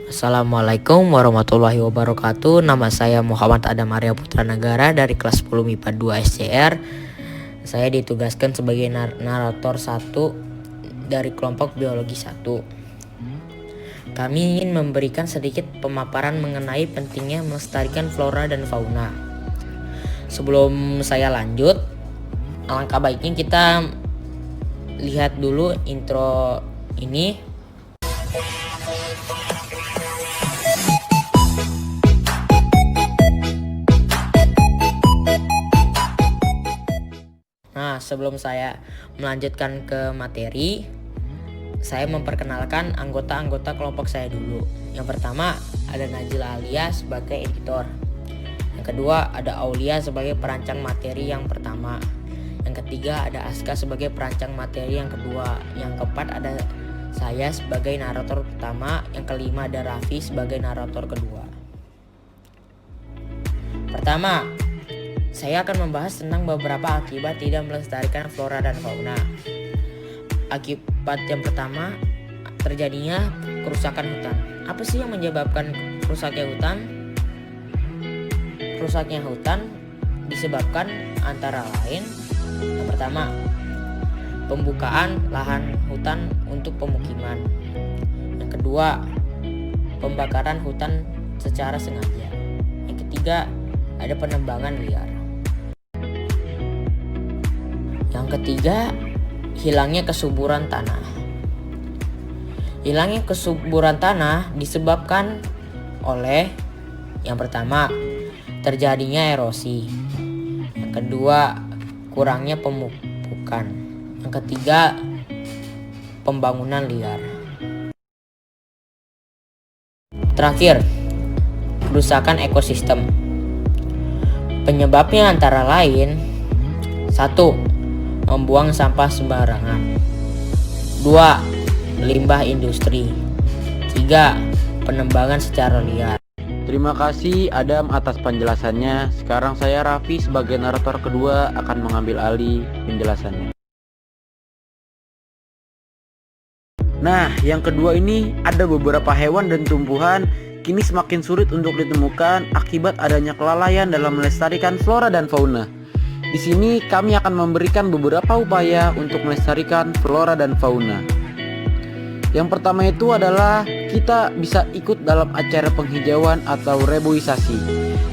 Assalamualaikum warahmatullahi wabarakatuh. Nama saya Muhammad Adam Arya Putra Negara dari kelas 10 MIPA 2 SCR. Saya ditugaskan sebagai narator 1 dari kelompok biologi 1. Kami ingin memberikan sedikit pemaparan mengenai pentingnya melestarikan flora dan fauna. Sebelum saya lanjut, alangkah baiknya kita lihat dulu intro ini. Nah, sebelum saya melanjutkan ke materi, saya memperkenalkan anggota-anggota kelompok saya dulu. Yang pertama ada Najila Alia sebagai editor. Yang kedua ada Aulia sebagai perancang materi yang pertama. Yang ketiga ada Aska sebagai perancang materi yang kedua. Yang keempat ada saya sebagai narator pertama. Yang kelima ada Raffi sebagai narator kedua. Pertama, saya akan membahas tentang beberapa akibat tidak melestarikan flora dan fauna. Akibat yang pertama, terjadinya kerusakan hutan. Apa sih yang menyebabkan rusaknya hutan? Rusaknya hutan disebabkan antara lain, yang pertama, pembukaan lahan hutan untuk pemukiman. Yang kedua, pembakaran hutan secara sengaja. Yang ketiga, ada penebangan liar. Yang ketiga, hilangnya kesuburan tanah. Hilangnya kesuburan tanah disebabkan oleh yang pertama, terjadinya erosi. Yang kedua, kurangnya pemupukan. Yang ketiga, pembangunan liar. Terakhir, kerusakan ekosistem. Penyebabnya antara lain: 1. Membuang sampah sembarangan. 2. Limbah industri. 3. Penebangan secara liar. Terima kasih Adam atas penjelasannya. Sekarang saya Raffi sebagai narator kedua akan mengambil alih penjelasannya. Nah, yang kedua ini ada beberapa hewan dan tumbuhan kini semakin sulit untuk ditemukan akibat adanya kelalaian dalam melestarikan flora dan fauna. Di sini kami akan memberikan beberapa upaya untuk melestarikan flora dan fauna. Yang pertama itu adalah kita bisa ikut dalam acara penghijauan atau reboisasi,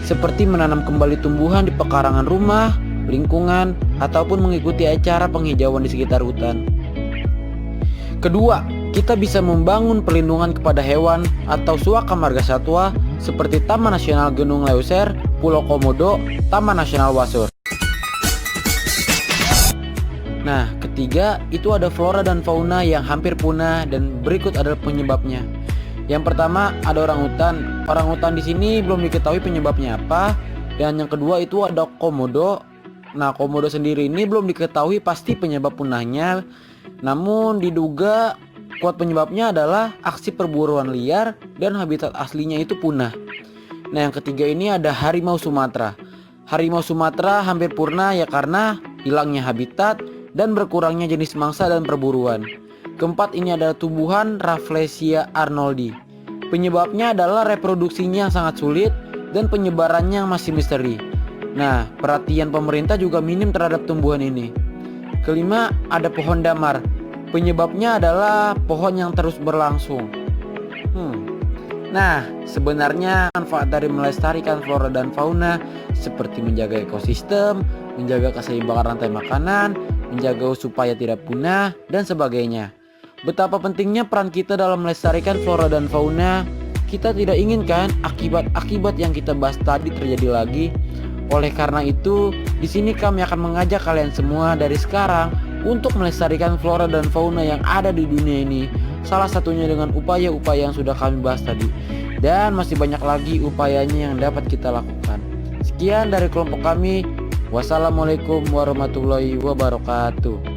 seperti menanam kembali tumbuhan di pekarangan rumah, lingkungan, ataupun mengikuti acara penghijauan di sekitar hutan. Kedua, kita bisa membangun perlindungan kepada hewan atau suaka marga satwa seperti Taman Nasional Gunung Leuser, Pulau Komodo, Taman Nasional Wasur. Nah, ketiga itu ada flora dan fauna yang hampir punah dan berikut adalah penyebabnya. Yang pertama ada orangutan. Orangutan di sini belum diketahui penyebabnya apa. Dan yang kedua itu ada komodo. Nah, komodo sendiri ini belum diketahui pasti penyebab punahnya. Namun diduga kuat penyebabnya adalah aksi perburuan liar dan habitat aslinya itu punah. Nah, yang ketiga ini ada harimau Sumatera. Harimau Sumatera hampir punah ya karena hilangnya habitat dan berkurangnya jenis mangsa dan perburuan. Keempat ini adalah tumbuhan Rafflesia arnoldi. Penyebabnya adalah reproduksinya yang sangat sulit dan penyebarannya masih misteri. Nah, perhatian pemerintah juga minim terhadap tumbuhan ini. Kelima, ada pohon damar. Penyebabnya adalah pohon yang terus berlangsung. Nah, sebenarnya manfaat dari melestarikan flora dan fauna seperti menjaga ekosistem, menjaga keseimbangan rantai makanan, menjaga supaya tidak punah, dan sebagainya. Betapa pentingnya peran kita dalam melestarikan flora dan fauna. Kita tidak inginkan akibat-akibat yang kita bahas tadi terjadi lagi. Oleh karena itu, di sini kami akan mengajak kalian semua dari sekarang untuk melestarikan flora dan fauna yang ada di dunia ini. Salah satunya dengan upaya-upaya yang sudah kami bahas tadi. Dan masih banyak lagi upayanya yang dapat kita lakukan. Sekian dari kelompok kami. Wassalamualaikum warahmatullahi wabarakatuh.